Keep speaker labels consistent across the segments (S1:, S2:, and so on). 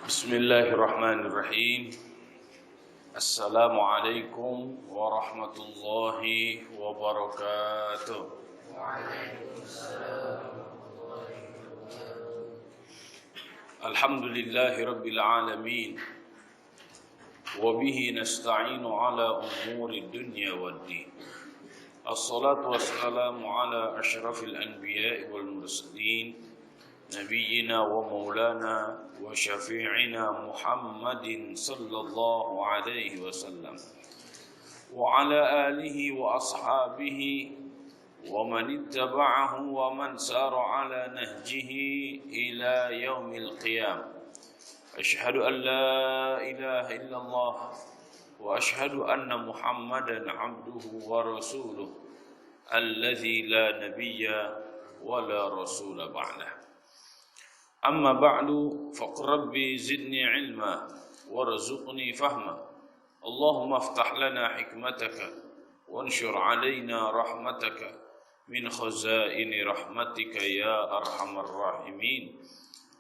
S1: Bismillahirrahmanirrahim. Assalamualaikum warahmatullahi wabarakatuh. Alhamdulillahi rabbil alamin. Wabihi nasta'inu ala umuri dunya waddin. Assalatu wassalamu ala ashrafil anbiya'i wal mursalin, nabiyyina wa maulana wa syafi'ina Muhammadin sallallahu alaihi wasallam wa ala alihi wa ashabihi wa man ittaba'ahu wa man sara ala nahjihi ila yaumil qiyam. Asyhadu an la ilaha illallah wa asyhadu anna Muhammadan abduhu wa rasuluh alladzi la nabiyya wa la rasula ba'dah. Amma ba'du, faqur rabbi zidni ilma warzuqni fahma. Allahumma aftah lana hikmataka wanshur alaina rahmataka min khazaini rahmatika ya arhamar rahimin.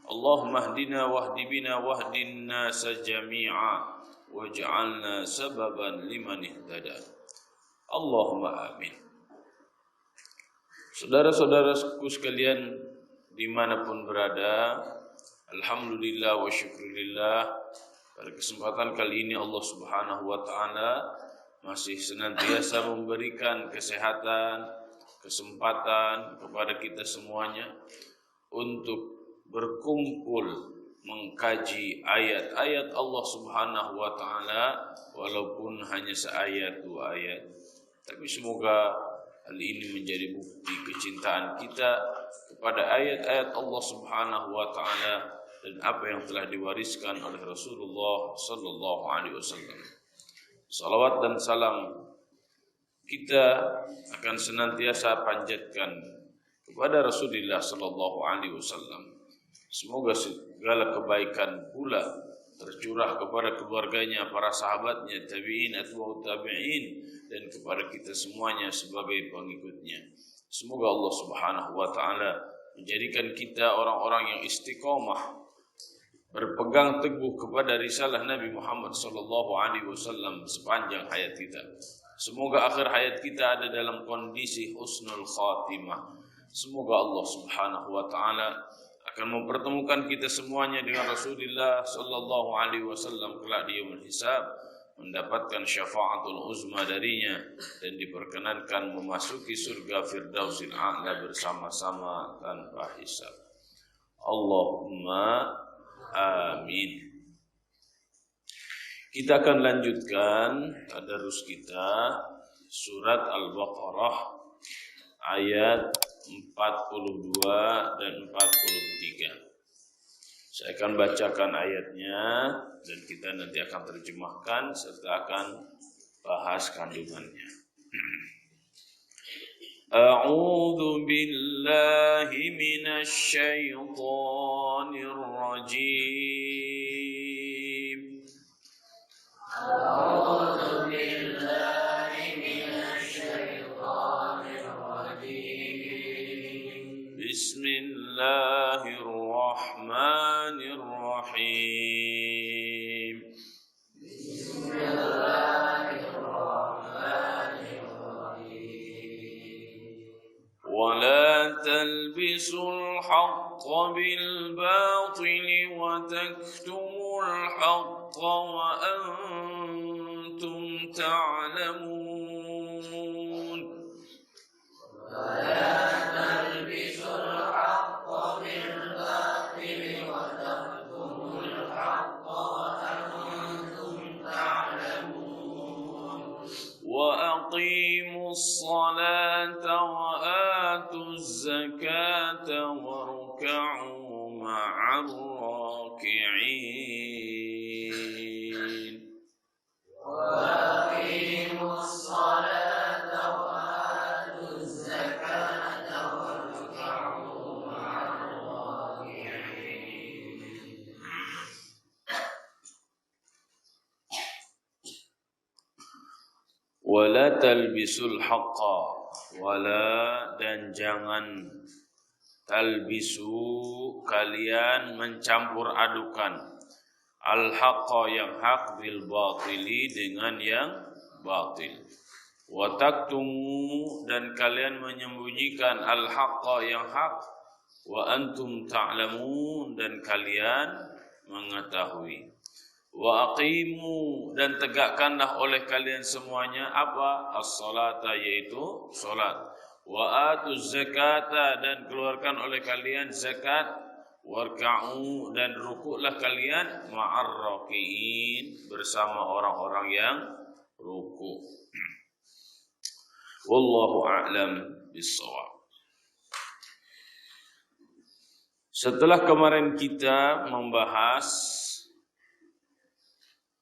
S1: Allahumma hdina wahdi bina wahdin nasa jami'a waj'alna sababan liman ihtada. Allahumma amin. Saudara-saudaraku sekalian dimanapun berada, alhamdulillah wa syukurillah, pada kesempatan kali ini Allah subhanahu wa ta'ala masih senantiasa memberikan kesehatan, kesempatan kepada kita semuanya untuk berkumpul mengkaji ayat-ayat Allah subhanahu wa ta'ala, walaupun hanya seayat dua ayat, tapi semoga hal ini menjadi bukti kecintaan kita kepada ayat-ayat Allah subhanahu wa ta'ala dan apa yang telah diwariskan oleh Rasulullah sallallahu alaihi wasallam. Salawat dan salam kita akan senantiasa panjatkan kepada Rasulullah sallallahu alaihi wasallam. Semoga segala kebaikan pula tercurah kepada keluarganya, para sahabatnya, tabi'in, atba'ut tabi'in, dan kepada kita semuanya sebagai pengikutnya. Semoga Allah subhanahu wa ta'ala menjadikan kita orang-orang yang istiqomah, berpegang teguh kepada risalah Nabi Muhammad sallallahu alaihi wasallam sepanjang hayat kita. Semoga akhir hayat kita ada dalam kondisi husnul khatimah. Semoga Allah subhanahu wa ta'ala akan mempertemukan kita semuanya dengan Rasulullah sallallahu alaihi wasallam kelak di yaumul hisab, mendapatkan syafaatul uzma darinya dan diperkenankan memasuki surga Firdausil A'la bersama-sama tanpa hisab. Allahumma amin. Kita akan lanjutkan tadarus kita surat Al-Baqarah ayat 42 dan 43. Saya akan bacakan ayatnya dan kita nanti akan terjemahkan serta akan bahas kandungannya. A'udzu billahi minasy syaithanir rajim. A'udzu billahi minasy syaithanir rajim. Bismillahirrahmanirrahim. ولا تلبسوا الحق بالباطل وتكتموا الحق وأنتم تعلمون. ولا تلبسوا الحق بالباطل وتكتموا الحق وأنتم تعلمون. وأقيموا الصلاة وآتوا الزكاة واركعوا مع الراكعين. وأقيموا الصلاة وآتوا الزكاة واركعوا مع الراكعين. Wala talbisul haqqa, wala dan jangan talbisu kalian mencampur adukan al-haqqa yang hak bil batili dengan yang batil. Wa taktumu dan kalian menyembunyikan al-haqqa yang hak wa antum ta'lamun dan kalian mengetahui. Wa aqimu dan tegakkanlah oleh kalian semuanya apa? As-salata yaitu salat. Wa atuz zakata dan keluarkan oleh kalian zakat. Warka'u dan rukuklah kalian ma'ar raki'in bersama orang-orang yang rukuk. Wallahu a'lam bissawab. Setelah kemarin kita membahas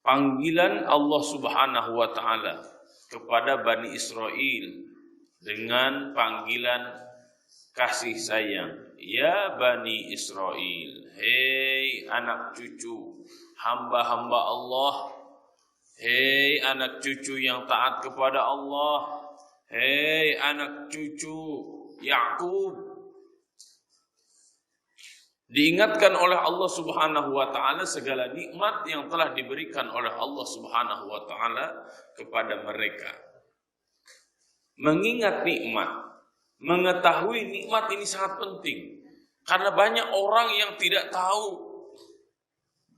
S1: panggilan Allah Subhanahu wa taala kepada Bani Israel dengan panggilan kasih sayang, ya Bani Israel, hei anak cucu hamba-hamba Allah, hei anak cucu yang taat kepada Allah, hei anak cucu Yakub. Diingatkan oleh Allah Subhanahu wa taala segala nikmat yang telah diberikan oleh Allah Subhanahu wa taala kepada mereka. Mengingat nikmat, mengetahui nikmat ini sangat penting. Karena banyak orang yang tidak tahu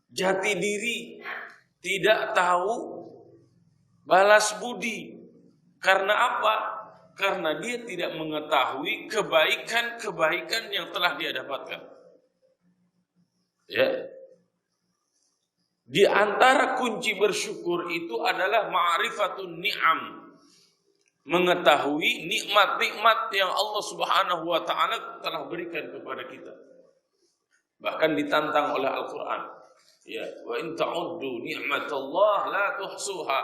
S1: jati diri, tidak tahu balas budi. Karena apa? Karena dia tidak mengetahui kebaikan-kebaikan yang telah dia dapatkan. Ya. Di antara kunci bersyukur itu adalah ma'rifatun ni'am. Mengetahui nikmat-nikmat yang Allah Subhanahu wa taala telah berikan kepada kita. Bahkan ditantang oleh Al-Qur'an. Ya, wa in ta'uddu ni'matallah la tuhsuha.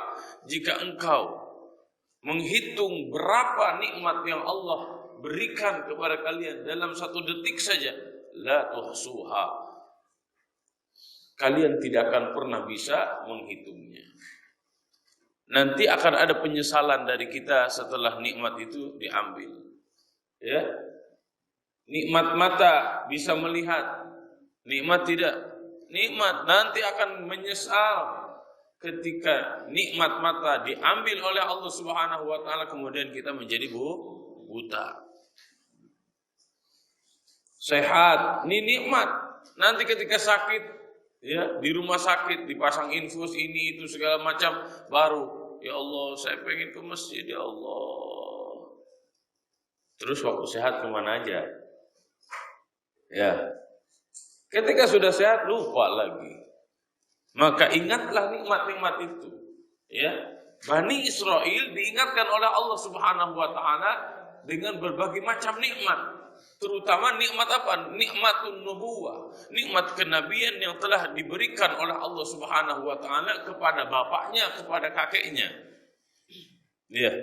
S1: Jika engkau menghitung berapa nikmat yang Allah berikan kepada kalian dalam satu detik saja, la tuhsuha. Kalian tidak akan pernah bisa menghitungnya. Nanti akan ada penyesalan dari kita setelah nikmat itu diambil. Ya. Nikmat mata bisa melihat, nikmat tidak. Nikmat nanti akan menyesal ketika nikmat mata diambil oleh Allah Subhanahu wa taala kemudian kita menjadi buta. Sehat, ini nikmat. Nanti ketika sakit, ya, di rumah sakit dipasang infus ini itu segala macam, baru ya Allah saya pengen ke masjid ya Allah. Terus waktu sehat kemana aja? Ya, ketika sudah sehat lupa lagi. Maka ingatlah nikmat-nikmat itu. Ya, Bani Israel diingatkan oleh Allah Subhanahu wa taala dengan berbagai macam nikmat. Terutama nikmat apa? Nikmatun nubuwah, nikmat kenabian yang telah diberikan oleh Allah Subhanahu wa taala kepada bapaknya, kepada kakeknya. Ya.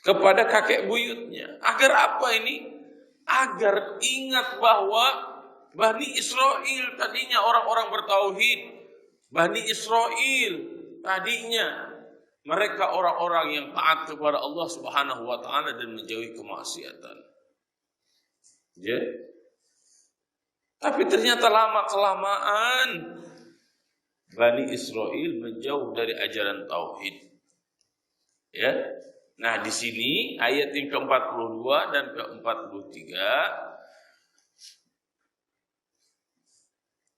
S1: Kepada kakek buyutnya. Agar apa ini? Agar ingat bahwa Bani Israel tadinya orang-orang bertauhid. Bani Israel tadinya mereka orang-orang yang taat kepada Allah Subhanahu wa taala dan menjauhi kemaksiatan. Ya. Tapi ternyata lama-kelamaan Bani Israel menjauh dari ajaran tauhid. Ya. Nah, di sini ayat yang ke-42 dan ke-43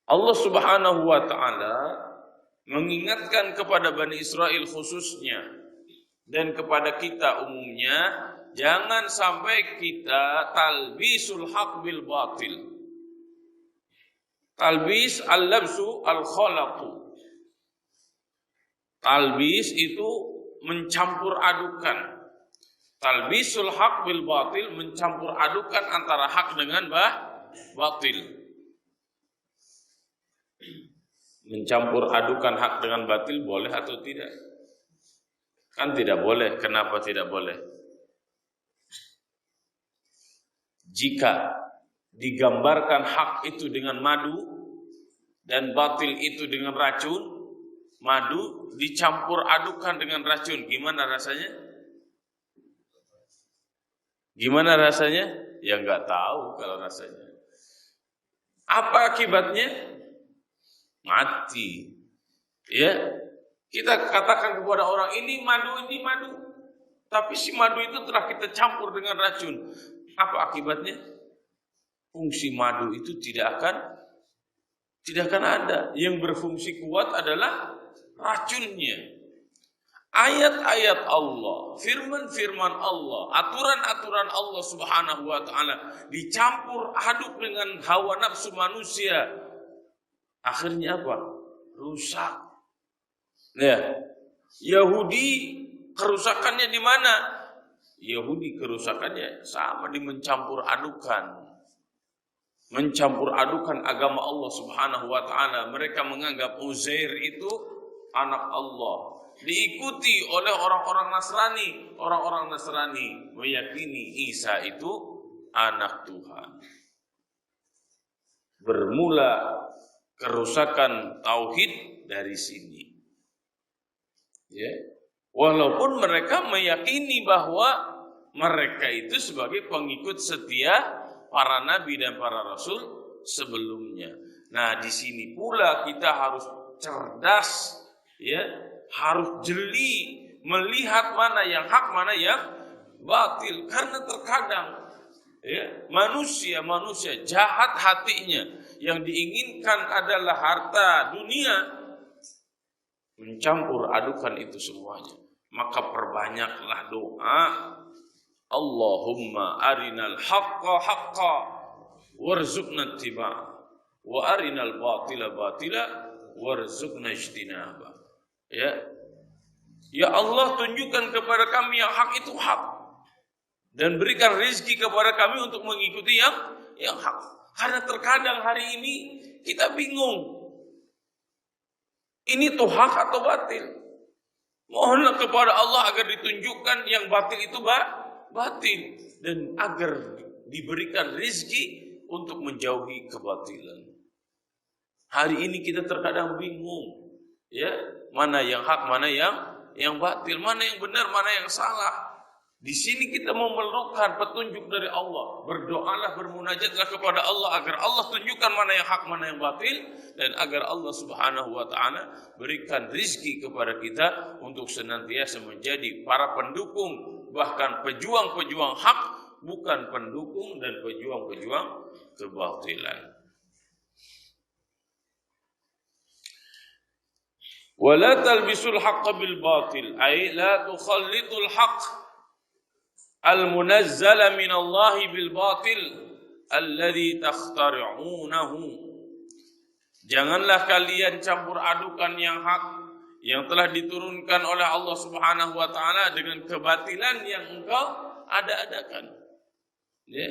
S1: Allah Subhanahu wa taala mengingatkan kepada Bani Israel khususnya dan kepada kita umumnya, jangan sampai kita talbisul haq bil batil. Talbis al-labsu al-khalaqu. Talbis itu mencampur adukan. Talbisul haq bil batil, mencampur adukan antara hak dengan batil. Mencampur adukan hak dengan batil boleh atau tidak? Kan tidak boleh. Kenapa tidak boleh? Jika digambarkan hak itu dengan madu dan batil itu dengan racun, madu dicampur adukan dengan racun, gimana rasanya? Gimana rasanya? Ya nggak tahu kalau rasanya. Apa akibatnya? mati. Ya, kita katakan kepada orang ini madu, tapi si madu itu telah kita campur dengan racun. Apa akibatnya? Fungsi madu itu tidak akan ada. Yang berfungsi kuat adalah racunnya. Ayat-ayat Allah, firman-firman Allah, aturan-aturan Allah Subhanahu wa taala dicampur aduk dengan hawa nafsu manusia. Akhirnya apa? Rusak. Ya. Yahudi kerusakannya di mana? Yahudi kerusakannya sama di mencampur adukan agama Allah Subhanahu wa taala. Mereka menganggap Uzair itu anak Allah. Diikuti oleh orang-orang Nasrani. Orang-orang Nasrani meyakini Isa itu anak Tuhan. Bermula kerusakan tauhid dari sini. Ya. Walaupun mereka meyakini bahwa mereka itu sebagai pengikut setia para nabi dan para rasul sebelumnya. Nah, di sini pula kita harus cerdas, ya, harus jeli melihat mana yang hak, mana yang batil. Karena terkadang ya, manusia jahat hatinya, yang diinginkan adalah harta dunia, mencampur adukan itu semuanya. Maka perbanyaklah doa, Allahumma arinal haqqa haqqa warzuqna ittiba'ah wa arinal batila batila warzuqna ijtinabah. Ya Allah, tunjukkan kepada kami yang hak itu hak, dan berikan rezeki kepada kami untuk mengikuti yang hak. Karena terkadang hari ini kita bingung, ini tuh hak atau batil. Mohonlah kepada Allah agar ditunjukkan yang batil itu batil, dan agar diberikan rezeki untuk menjauhi kebatilan. Hari ini kita terkadang bingung, ya, mana yang hak, mana yang batil, mana yang benar, mana yang salah. Di sini kita memerlukan petunjuk dari Allah. Berdoalah, bermunajatlah kepada Allah agar Allah tunjukkan mana yang hak, mana yang batil, dan agar Allah Subhanahu wa taala berikan rizki kepada kita untuk senantiasa menjadi para pendukung, bahkan pejuang-pejuang hak, bukan pendukung dan pejuang-pejuang kebatilan. Wala talbisul haqqa bil batil, ay la tukhallitul haqq al-munazzala min Allah bil batil alladhi takhtari'unahu. Janganlah kalian campur adukan yang hak yang telah diturunkan oleh Allah Subhanahu wa taala dengan kebatilan yang engkau ada-adakan. Ya.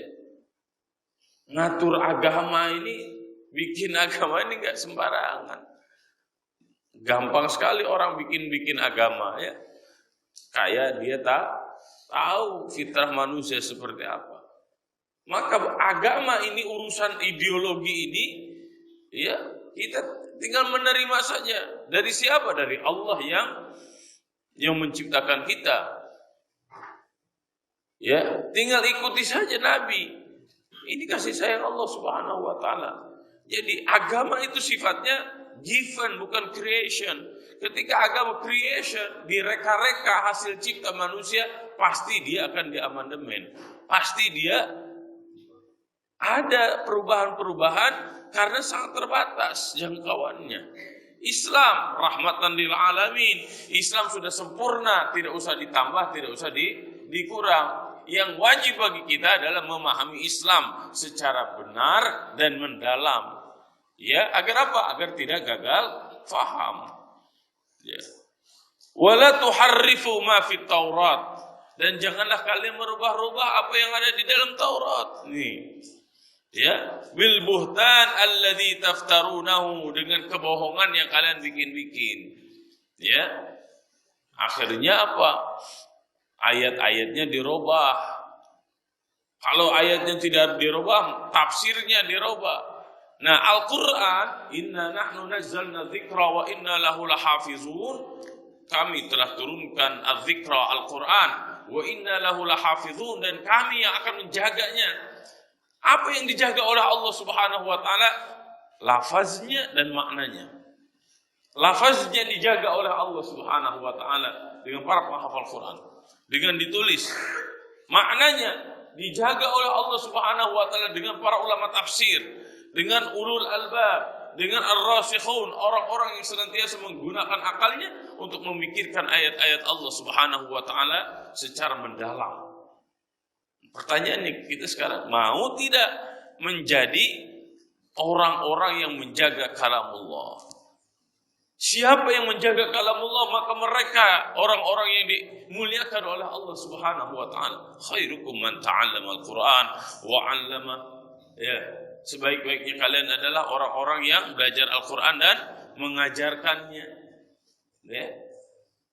S1: Ngatur agama ini, bikin agama ini enggak sembarangan. Gampang sekali orang bikin agama, ya. Kayak dia tahu fitrah manusia seperti apa. Maka agama ini, urusan ideologi ini, ya, kita tinggal menerima saja. Dari siapa? Dari Allah yang menciptakan kita. Ya, tinggal ikuti saja Nabi. Ini kasih sayang Allah Subhanahu wa taala. Jadi agama itu sifatnya given, bukan creation. Ketika agama creation, direka-reka hasil cipta manusia, pasti dia akan diamandemen. Pasti dia ada perubahan-perubahan karena sangat terbatas jangkauannya. Islam rahmatan lil alamin. Islam sudah sempurna, tidak usah ditambah, tidak usah dikurang. Yang wajib bagi kita adalah memahami Islam secara benar dan mendalam. Ya, agar apa? Agar tidak gagal faham. Ya. Wala tuharrifu ma fit Taurat, dan janganlah kalian merubah-rubah apa yang ada di dalam Taurat. Nih. Ya, bil buhtan alladzi taftarunahu, dengan kebohongan yang kalian bikin-bikin. Ya. Akhirnya apa? Ayat-ayatnya dirubah. Kalau ayatnya tidak dirubah, tafsirnya dirubah. Nah, Al-Quran, inna nahnu nazzalna dzikra wa inna lahu lahafizun. Kami telah turunkan al-dzikra, Al-Quran, wa inna lahu lahafizun, dan kami yang akan menjaganya. Apa yang dijaga oleh Allah Subhanahu wa taala? Lafaznya dan maknanya. lafaznya dijaga oleh Allah Subhanahu wa taala dengan para penghafal Quran, dengan ditulis. Maknanya dijaga oleh Allah Subhanahu wa taala dengan para ulama tafsir, dengan ulul albab, dengan ar-rasikhun, orang-orang yang senantiasa menggunakan akalnya untuk memikirkan ayat-ayat Allah Subhanahu wa taala secara mendalam. Pertanyaannya kita sekarang, mau tidak menjadi orang-orang yang menjaga kalamullah? Siapa yang menjaga kalamullah, maka mereka orang-orang yang dimuliakan oleh Allah Subhanahu wa taala. Khairukum man ta'allama al-Qur'an wa 'allama. Ya, sebaik-baiknya kalian adalah orang-orang yang belajar Al-Qur'an dan mengajarkannya. Ya.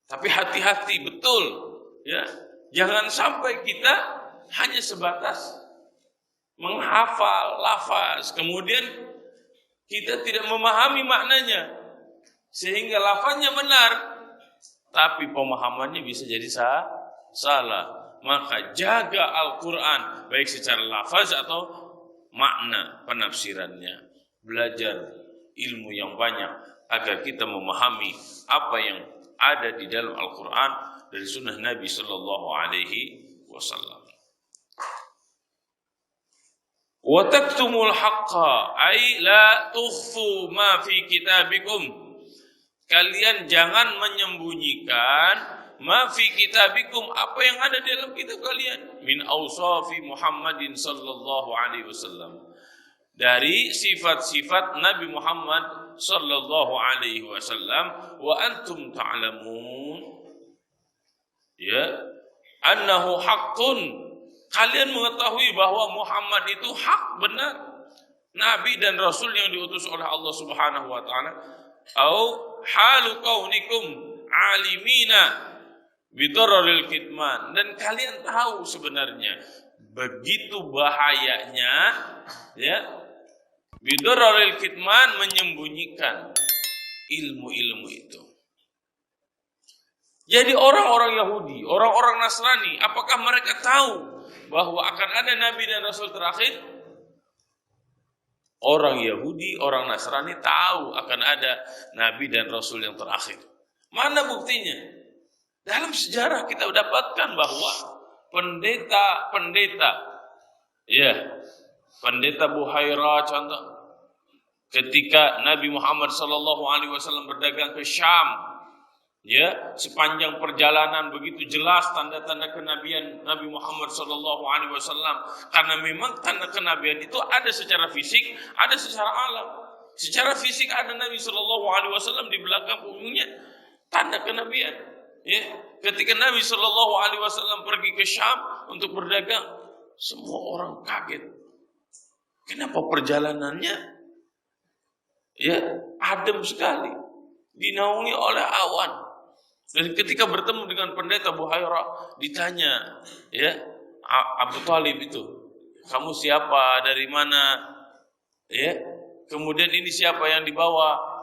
S1: Tapi hati-hati betul, ya. Jangan sampai kita hanya sebatas menghafal lafaz, kemudian kita tidak memahami maknanya, sehingga lafaznya benar, tapi pemahamannya bisa jadi salah. Maka jaga Al-Quran, baik secara lafaz atau makna penafsirannya. Belajar ilmu yang banyak agar kita memahami apa yang ada di dalam Al-Quran dari sunnah Nabi Sallallahu Alaihi Wasallam. Wa taktumul haqqa ay la tukhfu ma fi kitabikum. Kalian jangan menyembunyikan ma fi kitabikum, apa yang ada di dalam kitab kalian, min awsafi Muhammadin sallallahu alaihi wasallam, dari sifat-sifat Nabi Muhammad sallallahu alaihi wasallam. Wa antum ta'lamun, ya, annahu haqqun, kalian mengetahui bahwa Muhammad itu hak, benar, nabi dan rasul yang diutus oleh Allah Subhanahu wa taala. Au halu kaunikum alimina bidarril kitman, dan kalian tahu sebenarnya begitu bahayanya, ya, bidarril kitman, menyembunyikan ilmu-ilmu itu. Jadi orang-orang Yahudi, orang-orang Nasrani, apakah mereka tahu bahwa akan ada nabi dan rasul terakhir? Orang Yahudi, orang Nasrani tahu akan ada nabi dan rasul yang terakhir. Mana buktinya? Dalam sejarah kita dapatkan bahwa pendeta, ya, pendeta Buhaira contoh, ketika Nabi Muhammad SAW berdagang ke Syam, ya, sepanjang perjalanan begitu jelas tanda-tanda kenabian Nabi Muhammad SAW, karena memang tanda kenabian itu ada secara fisik, ada secara alam. Secara fisik ada Nabi SAW di belakang punggungnya tanda kenabian. Ya, ketika Nabi SAW pergi ke Syam untuk berdagang, semua orang kaget. Kenapa perjalanannya, ya, adem sekali, dinaungi oleh awan. Dan ketika bertemu dengan pendeta Buhaira, ditanya, ya, Abu Talib itu, kamu siapa, dari mana, ya, kemudian ini siapa yang dibawa,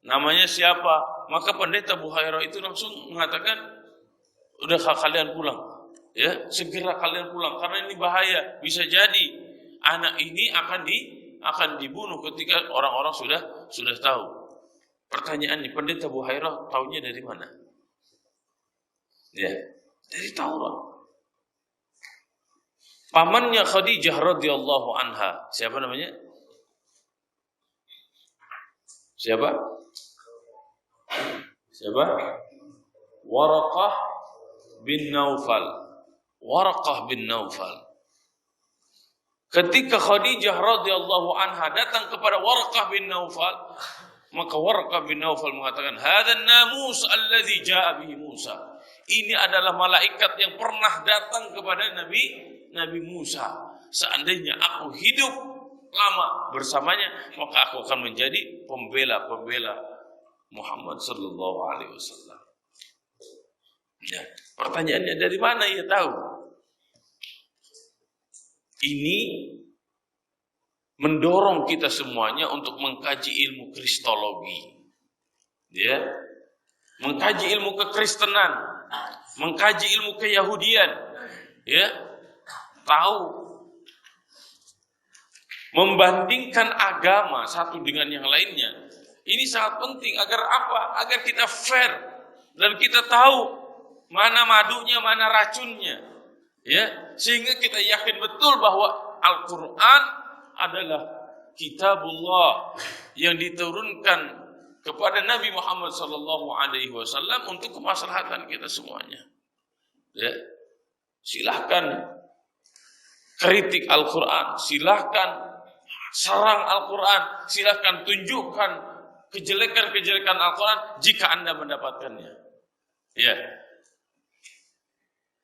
S1: namanya siapa? Maka pendeta Buhaira itu langsung mengatakan, udah kalian pulang, ya, segera kalian pulang, karena ini bahaya, bisa jadi anak ini akan dibunuh ketika orang-orang sudah tahu. Pertanyaannya, pendeta Buhaira tahunya dari mana? Ya, dari Taurat. Pamannya Khadijah radhiyallahu anha, siapa namanya? Siapa? Waraqah bin Naufal. Waraqah bin Naufal. Ketika Khadijah radhiyallahu anha datang kepada Waraqah bin Naufal, maka Waraqah bin Naufal mengatakan, "Hadzal namus allazi jaa bihi Musa." Ini adalah malaikat yang pernah datang kepada Nabi Musa. Seandainya aku hidup lama bersamanya, maka aku akan menjadi pembela Muhammad sallallahu alaihi wasallam. Ya, pertanyaannya, dari mana ia tahu? Ini mendorong kita semuanya untuk mengkaji ilmu kristologi. Ya. Mengkaji ilmu kekristenan, mengkaji ilmu keyahudian, ya, tahu, membandingkan agama satu dengan yang lainnya, Ini sangat penting agar apa? Agar kita fair dan kita tahu mana madunya, mana racunnya. Ya, sehingga kita yakin betul bahwa Al-Qur'an adalah kitabullah yang diturunkan kepada Nabi Muhammad SAW untuk kemaslahatan kita semuanya. Ya. Silahkan kritik Al-Quran, silahkan serang Al-Quran, silahkan tunjukkan kejelekan-kejelekan Al-Quran jika Anda mendapatkannya. Ya.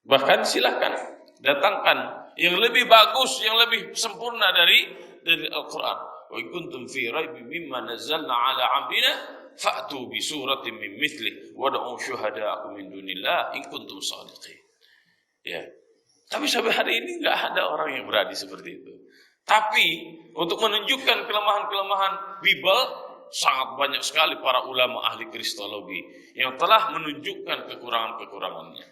S1: Bahkan silahkan datangkan yang lebih bagus, yang lebih sempurna dari Al-Quran. Wa in kuntum fi raibin mimma nazzalna ala 'abdina fa'tu bi suratin min mithlihi wad'u syuhada'akum min dunillah in kuntum shadiqin. Ya. Tapi sampai hari ini enggak ada orang yang berani seperti itu. Tapi untuk menunjukkan kelemahan-kelemahan Bible, sangat banyak sekali para ulama ahli kristologi yang telah menunjukkan kekurangan-kekurangannya.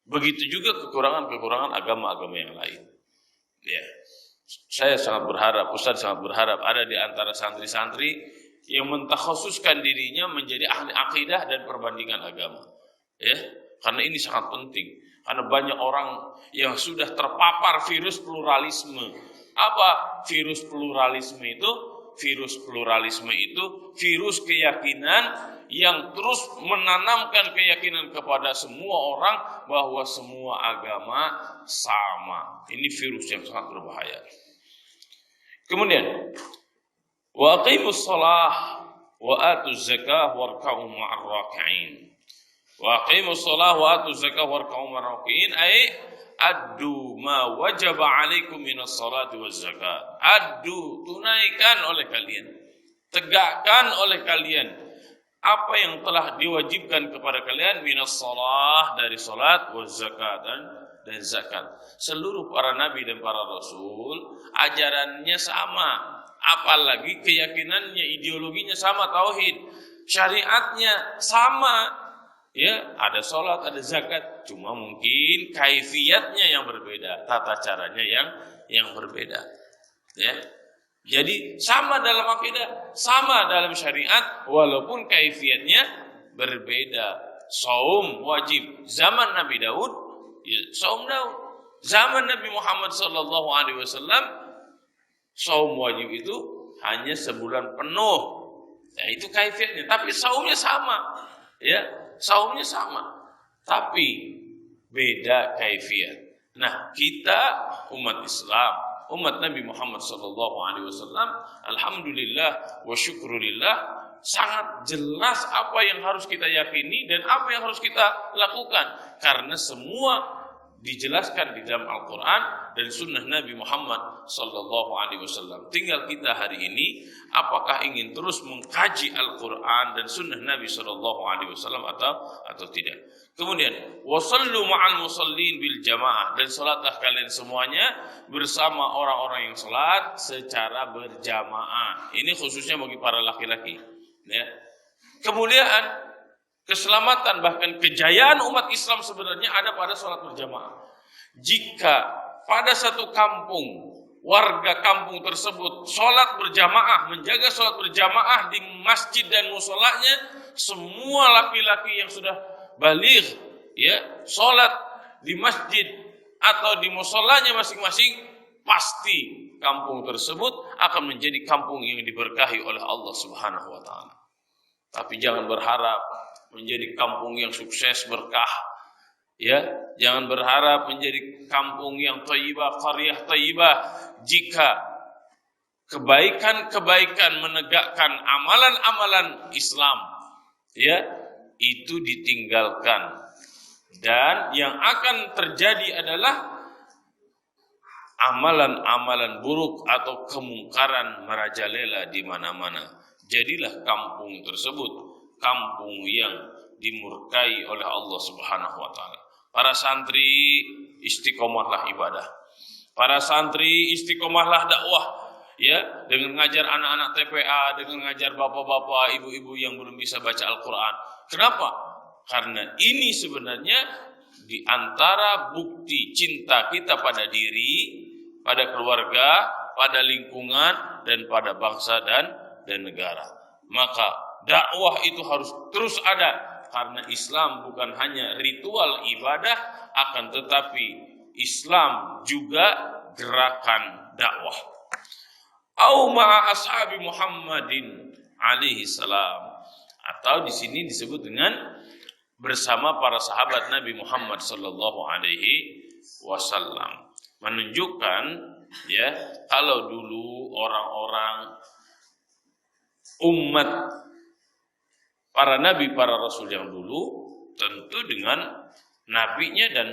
S1: Begitu juga kekurangan-kekurangan agama-agama yang lain. Ya. Saya sangat berharap, Ustaz sangat berharap ada di antara santri-santri yang mentakhususkan dirinya menjadi ahli akidah dan perbandingan agama. Ya, karena ini sangat penting. Karena banyak orang yang sudah terpapar virus pluralisme. Apa virus pluralisme itu? Virus pluralisme itu virus keyakinan yang terus menanamkan keyakinan kepada semua orang bahwa semua agama sama. Ini virus yang sangat berbahaya. Kemudian, wa aqimus shalah wa atuz zakah warka'u ma'ar raki'in. Wa aqimus shalah wa atuz zakah warka'u ma'ar raki'in ay addu ma wajaba 'alaikum minas salati waz zakat. Addu, tunaikan oleh kalian, tegakkan oleh kalian apa yang telah diwajibkan kepada kalian minas salah, dari salat, waz zakat, dan zakat. Seluruh para nabi dan para rasul ajarannya sama, apalagi keyakinannya, ideologinya sama, tauhid, syariatnya sama. Ya, ada salat, ada zakat, cuma mungkin kaifiyatnya yang berbeda, tata caranya yang berbeda. Ya. Jadi sama dalam akidah, sama dalam syariat, walaupun kaifiyatnya berbeda. Saum wajib zaman Nabi Daud, ya, saum Daud. Zaman Nabi Muhammad SAW, saum wajib itu hanya sebulan penuh. Ya, itu kaifiyatnya, tapi saumnya sama. Ya, saumnya sama, tapi beda kaifiyat. Nah, kita umat Islam, umat Nabi Muhammad SAW, alhamdulillah wa syukurillah, sangat jelas apa yang harus kita yakini dan apa yang harus kita lakukan, karena semua dijelaskan di dalam Al-Quran dan Sunnah Nabi Muhammad SAW. Tinggal kita hari ini apakah ingin terus mengkaji Al-Quran dan Sunnah Nabi SAW atau tidak. Kemudian wasallu ma'al musallin bil jamaah, dan salatlah kalian semuanya bersama orang-orang yang salat secara berjamaah. Ini khususnya bagi para laki-laki. Ya. Kemuliaan, keselamatan, bahkan kejayaan umat Islam sebenarnya ada pada sholat berjamaah. Jika pada satu kampung, warga kampung tersebut sholat berjamaah, menjaga sholat berjamaah di masjid dan musolanya, semua laki-laki yang sudah baligh, ya, sholat di masjid atau di musolanya masing-masing, pasti kampung tersebut akan menjadi kampung yang diberkahi oleh Allah Subhanahu wa Ta'ala. Tapi jangan berharap menjadi kampung yang sukses berkah, ya, jangan berharap menjadi kampung yang thayyibah, qaryah thayyibah jika kebaikan-kebaikan menegakkan amalan-amalan Islam, ya, itu ditinggalkan, dan yang akan terjadi adalah amalan-amalan buruk atau kemungkaran merajalela di mana-mana. Jadilah kampung tersebut kampung yang dimurkai oleh Allah Subhanahu wa Ta'ala. Para santri istiqomahlah ibadah. Para santri istiqomahlah dakwah, ya, dengan ngajar anak-anak TPA, dengan ngajar bapak-bapak, ibu-ibu yang belum bisa baca Al-Quran. Kenapa? Karena ini sebenarnya di antara bukti cinta kita pada diri, pada keluarga, pada lingkungan, dan pada bangsa dan negara. maka dakwah itu harus terus ada, karena Islam bukan hanya ritual ibadah, akan tetapi Islam juga gerakan dakwah. Au ma'a ashabi Muhammadin alaihi salam, atau di sini disebut dengan bersama para sahabat Nabi Muhammad sallallahu alaihi wasallam, menunjukkan ya kalau dulu orang-orang umat para nabi, para rasul yang dulu tentu dengan nabinya dan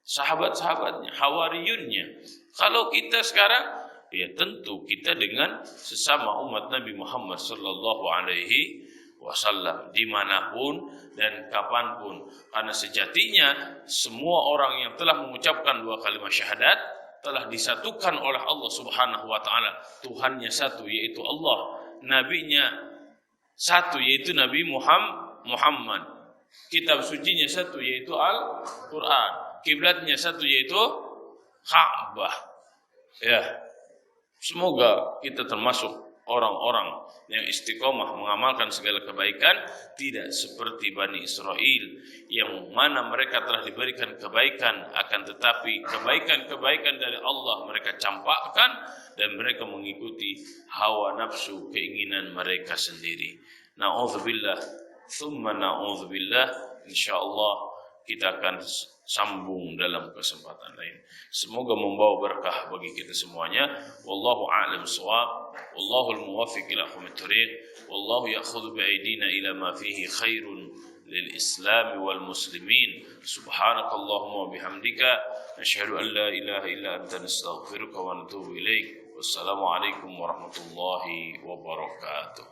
S1: sahabat-sahabatnya, hawariyunnya. Kalau kita sekarang ya tentu kita dengan sesama umat Nabi Muhammad sallallahu alaihi wasallam dimanapun dan kapanpun, karena sejatinya semua orang yang telah mengucapkan dua kalimat syahadat telah disatukan oleh Allah Subhanahu wa taala. Tuhannya satu yaitu Allah, nabinya satu yaitu Nabi Muhammad, kitab sucinya satu yaitu Al-Qur'an, kiblatnya satu yaitu Ka'bah. Ya, semoga kita termasuk orang-orang yang istiqomah mengamalkan segala kebaikan, tidak seperti Bani Israel yang mana mereka telah diberikan kebaikan, akan tetapi kebaikan-kebaikan dari Allah mereka campakkan dan mereka mengikuti hawa nafsu, keinginan mereka sendiri. Na'udzubillah, thumma na'udzubillah. Insyaallah kita akan sambung dalam kesempatan lain. Semoga membawa berkah bagi kita semuanya. Wallahu a'lam shawab. Wallahul muwaffiq ila aqwamit thoriq. Wallahu ya'khudhu bi'aydina ila ma fihi khairun lil Islam wal muslimin. Subhanakallahumma wa bihamdika nashhadu an la ilaha illa anta nastaghfiruka wa natubu ilaik. Wassalamu alaikum warahmatullahi wabarakatuh.